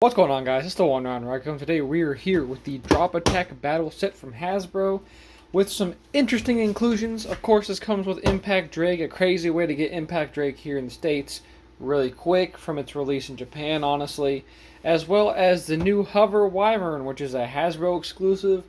What's going on, guys? It's the One Round Raccoon. Today we are here with the Drop Attack Battle Set from Hasbro with some interesting inclusions. Of course, this comes with Impact Drake, a crazy way to get Impact Drake here in the States really quick from its release in Japan, honestly, as well as the new Hover Wyvern, which is a Hasbro exclusive.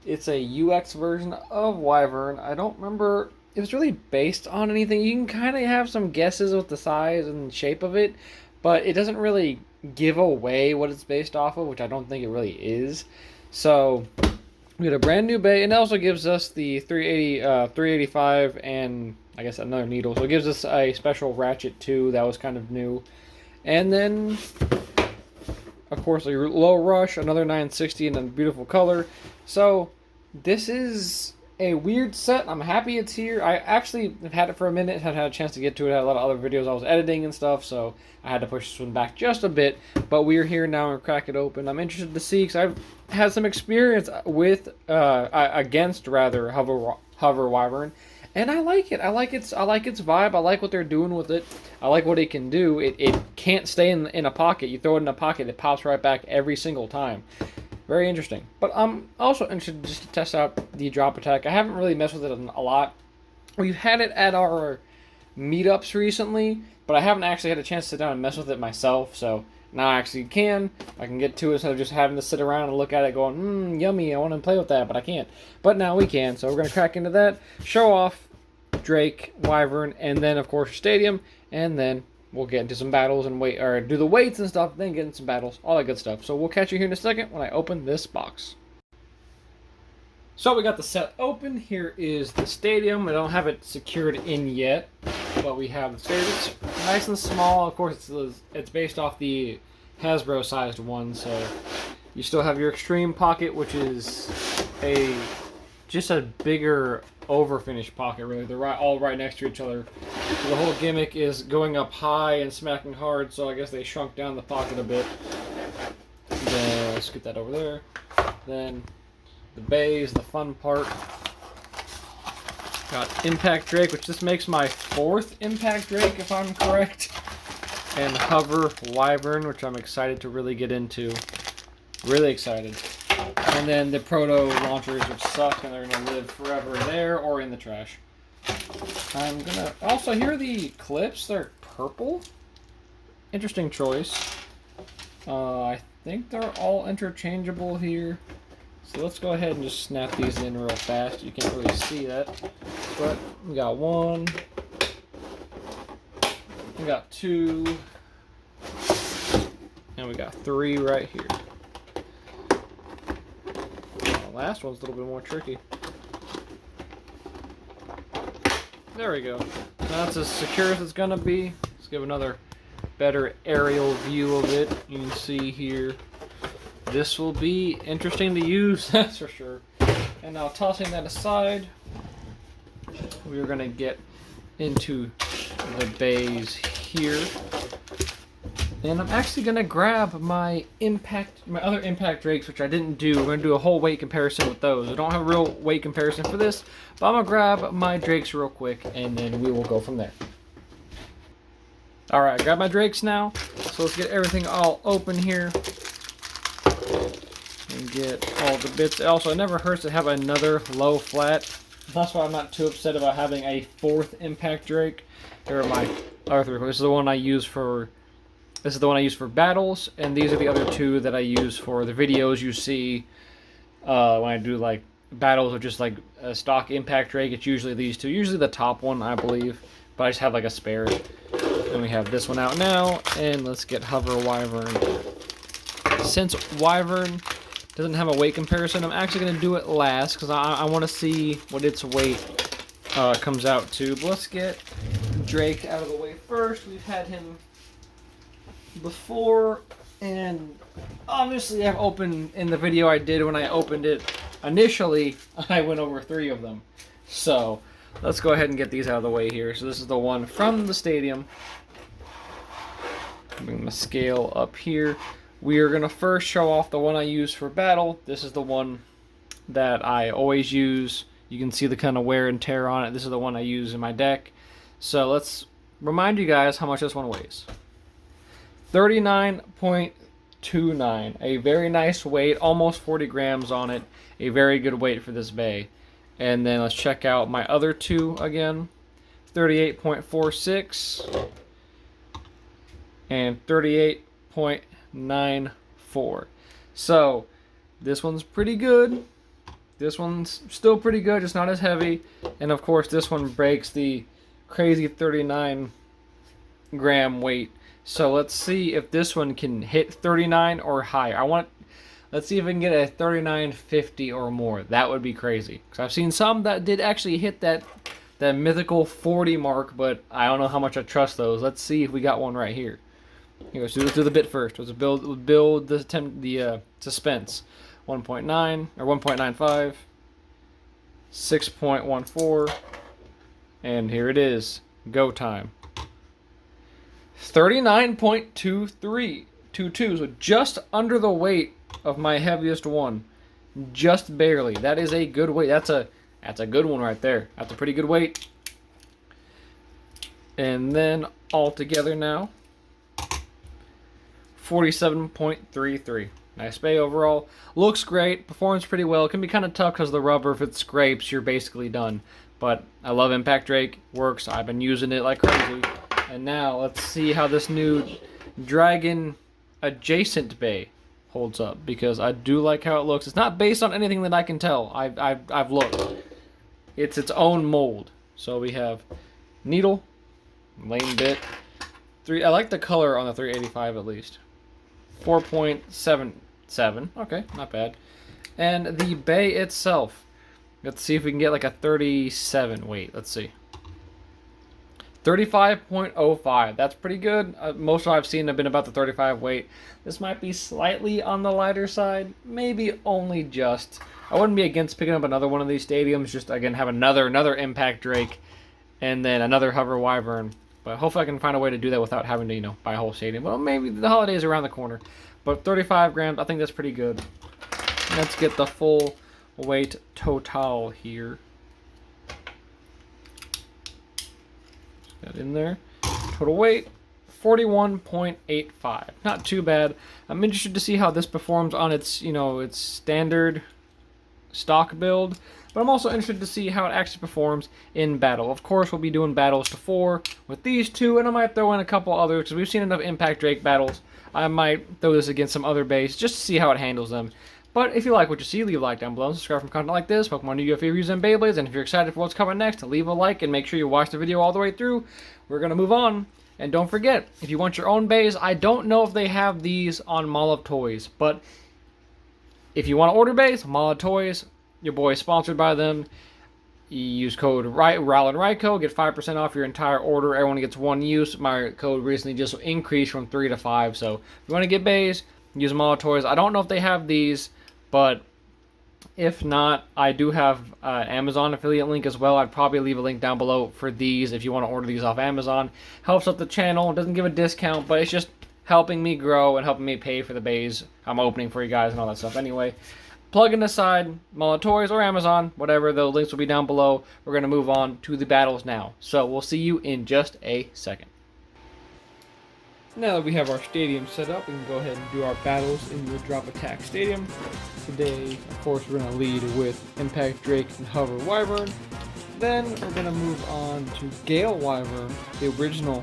It's a UX version of Wyvern. I don't remember if it's really based on anything. You can kind of have some guesses with the size and shape of it, but it doesn't really give away what it's based off of, which I don't think it really is. So we get a brand new bay, and it also gives us the 385, and I guess another needle. So it gives us a special ratchet too. That was kind of new. And then, of course, a low rush, another 960 in a beautiful color. So this is a weird set. I'm happy it's here. I actually have had it for a minute, haven't had a chance to get to it. I had a lot of other videos I was editing and stuff, so I had to push this one back just a bit. But we're here now and crack it open. I'm interested to see because I've had some experience with against Hover Wyvern, and I like it. I like its vibe. I like what they're doing with it. I like what it can do. It can't stay in a pocket. You throw it in a pocket, it pops right back every single time. Very interesting. But I'm also interested just to test out the Drop Attack. I haven't really messed with it a lot. We've had it at our meetups recently, but I haven't actually had a chance to sit down and mess with it myself, so now I actually can. I can get to it instead of just having to sit around and look at it going, yummy, I want to play with that, but I can't. But now we can, so we're going to crack into that, show off Drake, Wyvern, and then, of course, Stadium, and then we'll get into some battles and do the weights and stuff, then get into some battles, all that good stuff. So we'll catch you here in a second when I open this box. So we got the set open. Here is the Stadium. I don't have it secured in yet, but we have the Stadium. It's nice and small. Of course, it's based off the Hasbro sized one, so you still have your Extreme pocket, which is just a bigger overfinished pocket, really. They're all right next to each other. So the whole gimmick is going up high and smacking hard, so I guess they shrunk down the pocket a bit. Then let's get that over there. Then the bay is the fun part. Got Impact Drake, which this makes my 4th Impact Drake, if I'm correct. And Hover Wyvern, which I'm excited to really get into. Really excited. And then the proto launchers, which suck, and they're going to live forever there or in the trash. I'm going to... Also, here are the clips. They're purple. Interesting choice. I think they're all interchangeable here. So let's go ahead and just snap these in real fast. You can't really see that. But we got 1. We got 2. And we got 3 right here. Last one's a little bit more tricky. There we go. Now that's as secure as it's gonna be. Let's give another better aerial view of it. You can see here. This will be interesting to use, that's for sure. And now tossing that aside, we're gonna get into the bays here. And I'm actually going to grab my other Impact Drakes, which I didn't do. We're going to do a whole weight comparison with those. I don't have a real weight comparison for this, but I'm going to grab my Drakes real quick, and then we will go from there. Alright, grab my Drakes now. So let's get everything all open here. And get all the bits. Also, it never hurts to have another low flat. That's why I'm not too upset about having a 4th Impact Drake. Here are my other 3. This is the one I use for... This is the one I use for battles, and these are the other 2 that I use for the videos you see when I do like battles or just like a stock Impact Drake. It's usually these 2, usually the top one, I believe, but I just have like a spare. And we have this one out now, and let's get Hover Wyvern. Since Wyvern doesn't have a weight comparison, I'm actually going to do it last because I want to see what its weight comes out to. But let's get Drake out of the way first. We've had him before, and obviously I've opened in the video I did when I opened it initially. I went over 3 of them, so let's go ahead and get these out of the way here. So this is the one from the Stadium. Bring the scale up here. We are going to first show off the one I use for battle. This is the one that I always use. You can see the kind of wear and tear on it. This is the one I use in my deck. So let's remind you guys how much this one weighs. 39.0 38.29. A very nice weight, almost 40 grams on it. A very good weight for this bay. And then let's check out my other two again. 38.46 and 38.94. So this one's pretty good. This one's still pretty good, just not as heavy. And of course this one breaks the crazy 39 gram weight. So let's see if this one can hit 39 or higher. Let's see if we can get a 39.50 or more. That would be crazy. Because I've seen some that did actually hit that mythical 40 mark, but I don't know how much I trust those. Let's see if we got one right here. Here, let's do the bit first. Let's build the suspense. 1.9 or 1.95, 6.14, and here it is. Go time. 39.22, so just under the weight of my heaviest one, just barely. That is a good weight. That's a good one right there. That's a pretty good weight. And then all together now, 47.33. Nice bay overall. Looks great. Performs pretty well. It can be kind of tough because of the rubber. If it scrapes, you're basically done. But I love Impact Drake. Works. I've been using it like crazy. And now let's see how this new Dragon adjacent bay holds up, because I do like how it looks. It's not based on anything that I can tell. I've looked. It's its own mold. So we have needle, lane bit. I like the color on the 385 at least. 4.77. Okay, not bad. And the bay itself. Let's see if we can get like a 37 weight. Let's see. 35.05. That's pretty good. Most of what I've seen have been about the 35 weight. This might be slightly on the lighter side. Maybe only just. I wouldn't be against picking up another one of these stadiums. Just, again, have another Impact Drake. And then another Hover Wyvern. But hopefully I can find a way to do that without having to, buy a whole stadium. Well, maybe the holidays are around the corner. But 35 grams, I think that's pretty good. Let's get the full weight total here. That in there. Total weight, 41.85. Not too bad. I'm interested to see how this performs on its, its standard stock build. But I'm also interested to see how it actually performs in battle. Of course, we'll be doing battles to 4 with these two, and I might throw in a couple others, because we've seen enough Impact Drake battles. I might throw this against some other base, just to see how it handles them. But if you like what you see, leave a like down below, and subscribe for content like this, Pokemon Yu-Gi-Oh! Reviews and Beyblades, and if you're excited for what's coming next, leave a like, and make sure you watch the video all the way through. We're going to move on. And don't forget, if you want your own bays, I don't know if they have these on Mall of Toys, but if you want to order bays, Mall of Toys, your boy is sponsored by them. You use code RALANDRYCO, get 5% off your entire order. Everyone gets one use. My code recently just increased from 3 to 5. So if you want to get bays, use Mall of Toys. I don't know if they have these, but if not, I do have an Amazon affiliate link as well. I'd probably leave a link down below for these if you want to order these off Amazon. Helps out the channel. It doesn't give a discount, but it's just helping me grow and helping me pay for the bays I'm opening for you guys and all that stuff anyway. Plug-in aside, Mall of Toys or Amazon, whatever, the links will be down below. We're going to move on to the battles now. So we'll see you in just a second. Now that we have our stadium set up, we can go ahead and do our battles in the Drop Attack Stadium. Today, of course, we're going to lead with Impact Drake and Hover Wyvern. Then we're going to move on to Gale Wyvern, the original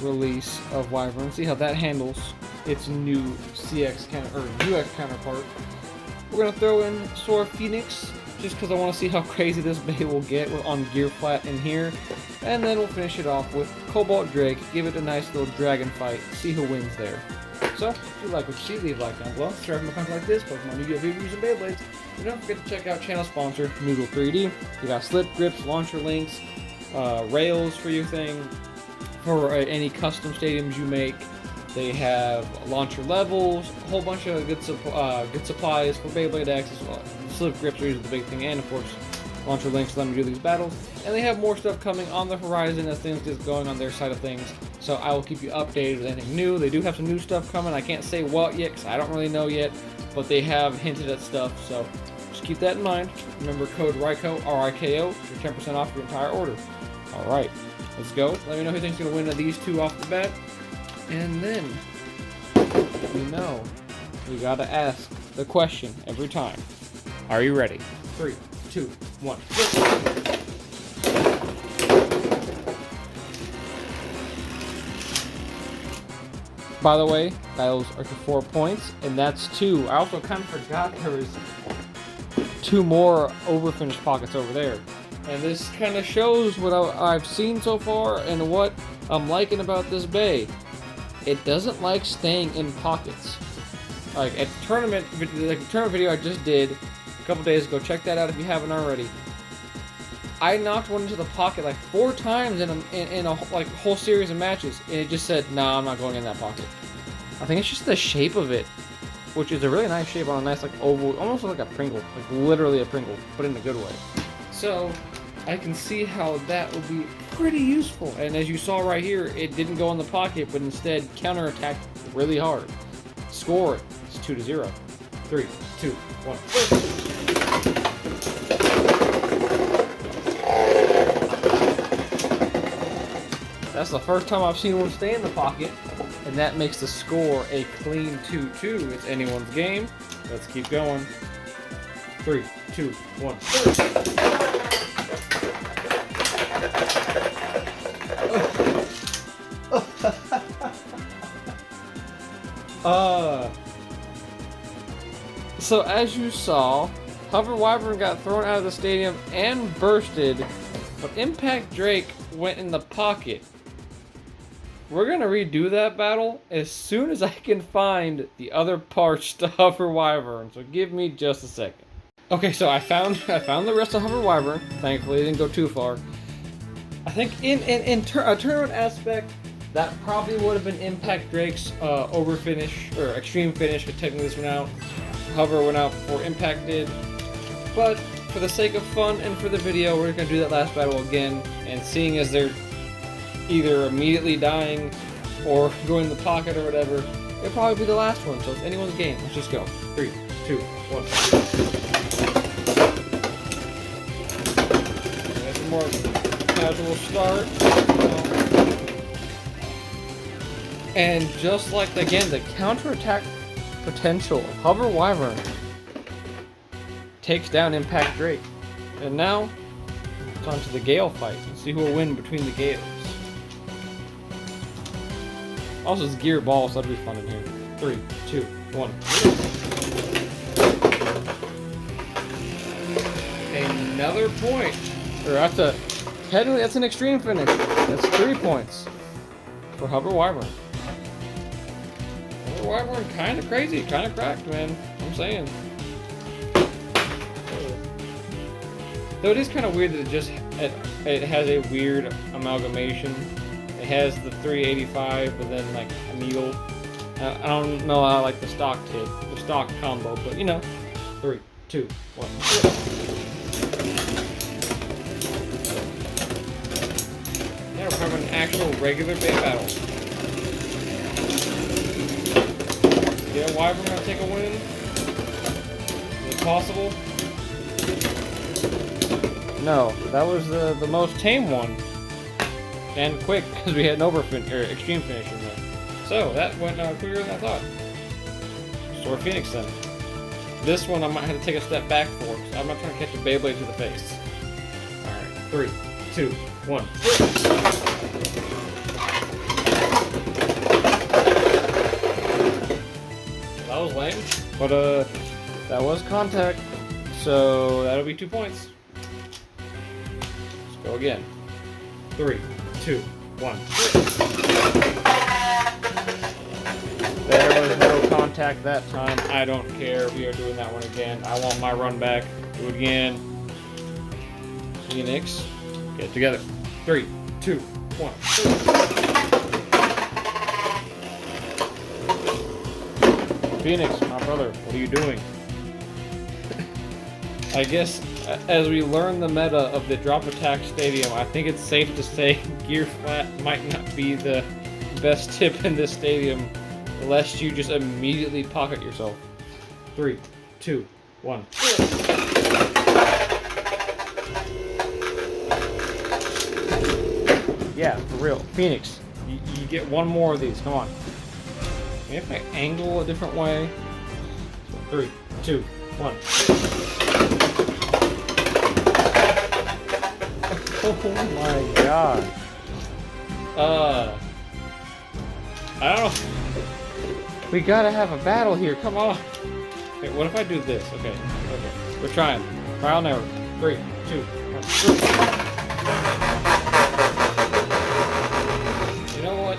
release of Wyvern. See how that handles its new UX counterpart. We're going to throw in Sora Phoenix, just because I want to see how crazy this bay will get on Gear Flat in here. And then we'll finish it off with Cobalt Drake, give it a nice little dragon fight, see who wins there. So, if you like what you see, leave a like down below. Subscribe for content like this, Pokemon Yu-Gi-Oh! Reviews and Beyblades. And don't forget to check out channel sponsor, Noodle 3D. You got slip grips, launcher links, rails for your thing, for any custom stadiums you make. They have launcher levels, a whole bunch of good supplies for Beyblade X as well. Slip grips are usually the big thing, and of course, launcher links to let them do these battles. And they have more stuff coming on the horizon as things get going on their side of things. So I will keep you updated with anything new. They do have some new stuff coming. I can't say what yet because I don't really know yet, but they have hinted at stuff. So just keep that in mind. Remember code RIKO, R-I-K-O, for 10% off your entire order. All right, let's go. Let me know who thinks going to win these two off the bat. And then, let me know you gotta ask the question every time. Are you ready? 3, 2, 1. By the way, those are to 4 points, and that's 2. I also kind of forgot there was 2 more overfinished pockets over there. And this kind of shows what I've seen so far and what I'm liking about this bay. It doesn't like staying in pockets. Like at the tournament video I just did a couple days ago, check that out if you haven't already. I knocked one into the pocket like 4 times in a whole series of matches, and it just said, "Nah, I'm not going in that pocket." I think it's just the shape of it, which is a really nice shape on a nice like oval, almost like a Pringle, like literally a Pringle, but in a good way. So I can see how that would be pretty useful. And as you saw right here, it didn't go in the pocket, but instead counterattacked really hard. Score it. It's 2-0. 3, 2, 1. That's the first time I've seen one stay in the pocket, and that makes the score a clean 2-2. It's anyone's game. Let's keep going. 3, 2, 1. So as you saw, Hover Wyvern got thrown out of the stadium and bursted, but Impact Drake went in the pocket. We're gonna redo that battle as soon as I can find the other parts to Hover Wyvern, so give me just a second. Okay, so I found the rest of Hover Wyvern. Thankfully, it didn't go too far. I think in a tournament aspect, that probably would have been Impact Drake's over finish, or extreme finish, because technically this went out. Hover went out before Impact did. But for the sake of fun and for the video, we're going to do that last battle again. And seeing as they're either immediately dying or going in the pocket or whatever, it'll probably be the last one. So it's anyone's game. Let's just go. 3, 2, 1. That's a more casual start. And just like, again, the counterattack potential of Hover Wyvern takes down Impact Drake. And now, it's on to the Gale fight. Let's see who will win between the Gales. Also, it's gear ball, so that'll be fun in here. 3, 2, 1. Another point. Or technically that's an extreme finish. That's 3 points for Hover Wyvern. Hover Wyvern kind of crazy, kind of cracked, man. I'm saying. Though it is kind of weird that it has a weird amalgamation. It has the 385, but then like a needle. I don't know how like the stock combo, but you know. 3, 2, 1. Yeah, we're having an actual regular bay battle. Yeah, Wyvern gonna take a win? Is it possible? No, that was the most tame one. And quick, because we had an extreme finish in there. So, that went quicker than I thought. Sword Phoenix then. This one I might have to take a step back for, because I'm not trying to catch a Beyblade to the face. Alright, 3, 2, 1. That was lame, but that was contact, so that'll be 2 points. Let's go again. 3, 2, 1. There was no contact that time. I don't care. We are doing that one again. I want my run back. Do it again. Phoenix, get it together. 3, 2, 1. Phoenix, my brother, what are you doing? I guess as we learn the meta of the drop attack stadium, I think it's safe to say gear flat might not be the best tip in this stadium lest you just immediately pocket yourself. 3, 2, 1. Yeah, for real. Phoenix, you get one more of these. Come on. Maybe if I angle a different way. 3, 2, 1. Oh my god. I don't know. We gotta have a battle here. Come on. Okay, what if I do this? Okay. We're trying. Trial and error. 3, 2, 1. You know what?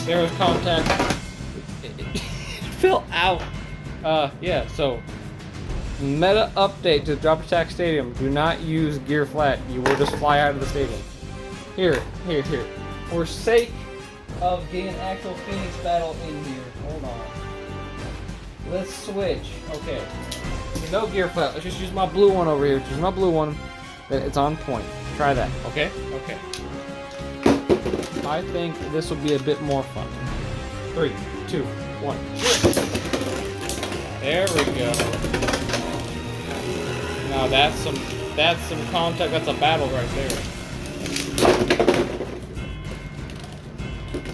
There was contact. It fell out. Yeah, so meta update to Drop Attack Stadium. Do not use gear flat. You will just fly out of the stadium. Here. For sake of getting an actual Phoenix battle in here. Hold on. Let's switch. Okay. No gear flat. Let's just use my blue one over here. Use my blue one. It's on point. Try that. Okay? Okay. I think this will be a bit more fun. 3, 2, 1. There we go. Now that's some contact. That's a battle right there.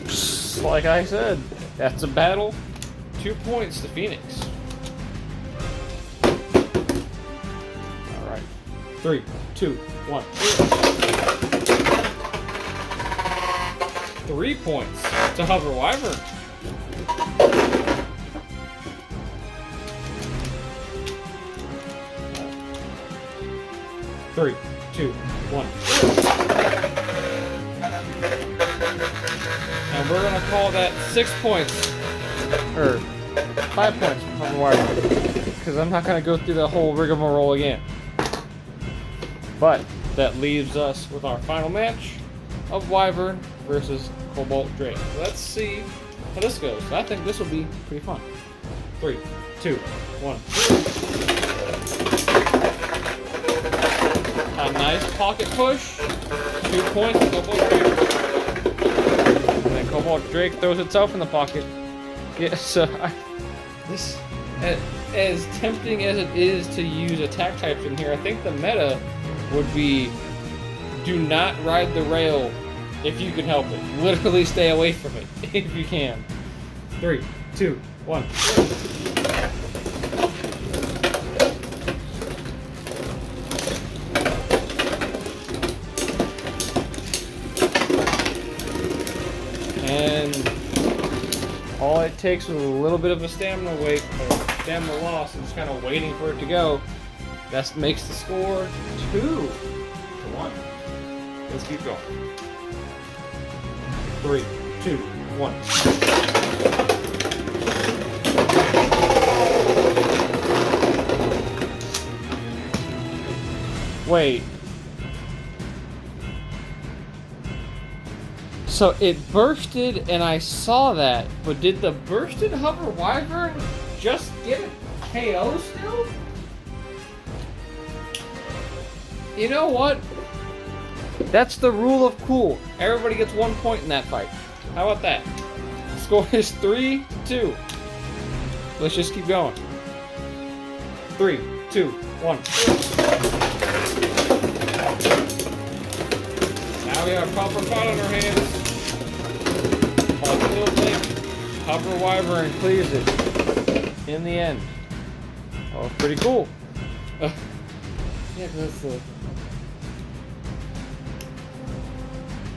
Just like I said, that's a battle. 2 points to Phoenix. All right. 3, 2, 1. 3 points to Hover Wyvern. Three, 2, 1. And we're gonna call that 6 points. Or 5 points from Hover Wyvern. Because I'm not gonna go through the whole rigmarole again. But that leaves us with our final match of Wyvern versus Cobalt Drake. Let's see how this goes. I think this will be pretty fun. 3, 2, 1. A nice pocket push. 2 points to Cobalt Drake. And then Cobalt Drake throws itself in the pocket. Yes, this, as tempting as it is to use attack types in here, I think the meta would be do not ride the rail if you can help it. Literally stay away from it if you can. 3, 2, 1. And all it takes was a little bit of a stamina loss and just kind of waiting for it to go. That makes the score 2 to 1. Let's keep going. 3, 2, 1. Wait. So it bursted and I saw that, but did the bursted Hover Wyvern just get a KO still? You know what? That's the rule of cool. Everybody gets 1 point in that fight. How about that? Score is 3 to 2. Let's just keep going. 3, 2, 1. Now we have a proper fight on our hands. But I still think Hover Wyvern clears it in the end. Oh, it's pretty cool. Yeah, that's the...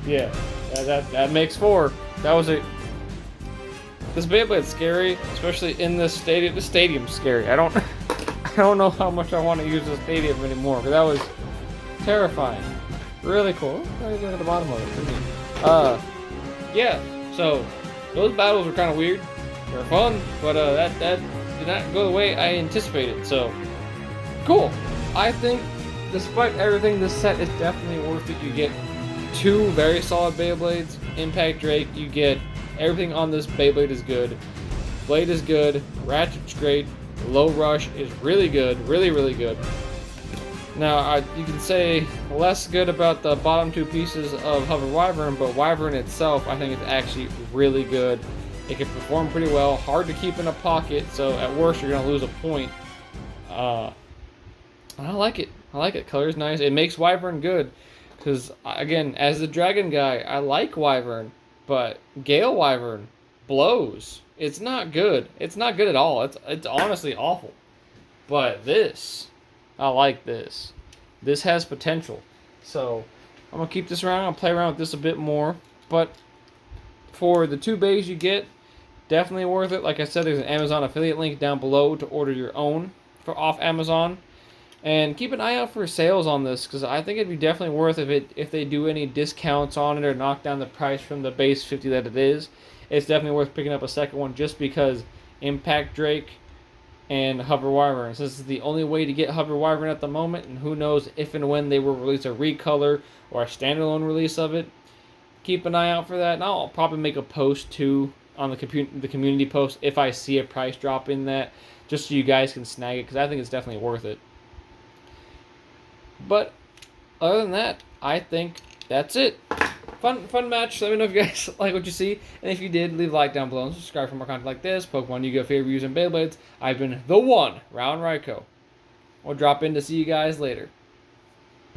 Yeah, that makes 4. That was it. This Beyblade's scary, especially in this stadium. The stadium's scary. I don't know how much I want to use the stadium anymore, but that was terrifying. Really cool. Look at the bottom of it. Yeah. So those battles were kind of weird. They were fun, but that did not go the way I anticipated. So cool. I think, despite everything, this set is definitely worth it. You get 2 very solid Beyblades. Impact Drake, you get everything on this Beyblade is good. Blade is good. Ratchet's great. Low Rush is really good. Really, really good. Now, you can say less good about the bottom 2 pieces of Hover Wyvern, but Wyvern itself, I think, is actually really good. It can perform pretty well. Hard to keep in a pocket, so at worst, you're going to lose a point. I like it. I like it. Color's nice. It makes Wyvern good. Because, again, as the Dragon guy, I like Wyvern, but Gale Wyvern blows. It's not good. It's not good at all. It's honestly awful. But this, I like this. This has potential. So I'm going to keep this around. I'll play around with this a bit more. But for the 2 bays you get, definitely worth it. Like I said, there's an Amazon affiliate link down below to order your own for off Amazon. And keep an eye out for sales on this, because I think it'd be definitely worth it if they do any discounts on it or knock down the price from the base 50 that it is. It's definitely worth picking up a second one just because Impact Drake and Hover Wyvern. This is the only way to get Hover Wyvern at the moment, and who knows if and when they will release a recolor or a standalone release of it. Keep an eye out for that, and I'll probably make a post too on the community post if I see a price drop in that, just so you guys can snag it, because I think it's definitely worth it. But other than that, I think that's it. Fun match. Let me know if you guys like what you see. And if you did, leave a like down below and subscribe for more content like this. Pokemon Yu-Gi-Oh! Favorite reviews and Beyblades. I've been the one, Round Ryko. We'll drop in to see you guys later.